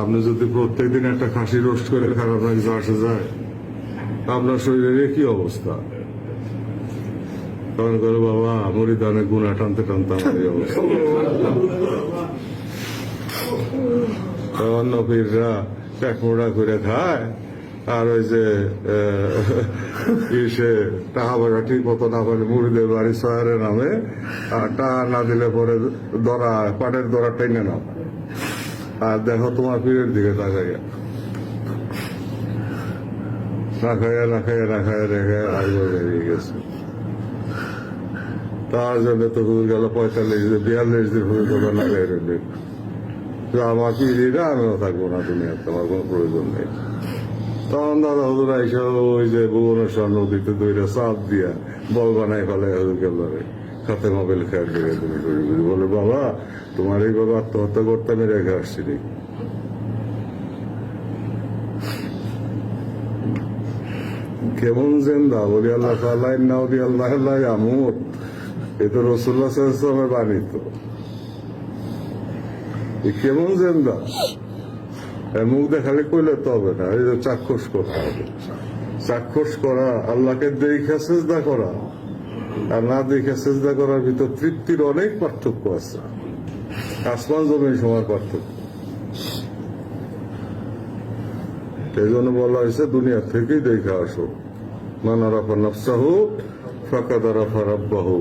আপনি যদি প্রত্যেকদিন একটা খাসি রোস্ট করে খান, আপনার কিছু আসে যায়? আপনার শরীরের কি অবস্থা? তখন করে বাবা মরিদানে গুণা টানতে টানতে আমার এই অবস্থা। তখন নফিররা প্যাকমোড়া করে খায়, আর ওই যে সে টাকা পয়সা ঠিক মতো না পারে মুড়িদের বাড়ি শহরে নামে, আর টাকা না দিলে পরে দরা পাটের দরা টেনে নাম। আর দেখো তোমার পীরের দিকে তাকাইয়া না খাইয়া না খাইয়া না খাইয়া রেখে আগে বেরিয়ে গেছে। তার জন্য তো গেল 45-42 দিন হয়ে যাবে না খাই রইলে। আমার পীরিরা আমিও থাকবো না দুনিয়াতে, আমার কোনো প্রয়োজন নেই। তখন দাদা হুজুর আইসা ওই যে ভুবনেশ্বর নদীতে দইটা চাপ দিয়া বল বানাই ফেলে হুজুরকে খাতে মোবাইল খেয়াল করে তুমি বলে বাবা তোমার এইভাবে আত্মহত্যা করতে আমি রেখে আসছি নি। কেমন জেন্দা বলি আল্লাহ আল্লাহ আমর, এ তো রসুল্লাহ সাল্লামের বাণী। তো কেমন জেন্দা মুখ দেখালে কইলে তো হবে না, এই যে চাক্ষুষ করতে হবে। চাক্ষুষ করা, আল্লাহকে দেখে সেজদা করা আর না দেখে সেজদা করার ভিতর তৃপ্তির অনেক পার্থক্য আছে, আসমান জমিন সমান পার্থক্য। এই জন্য বলা হয়েছে দুনিয়া থেকেই দেখে আসো, মান আরাফা নাফসাহু ফাকাদ আরাফা রাব্বাহু।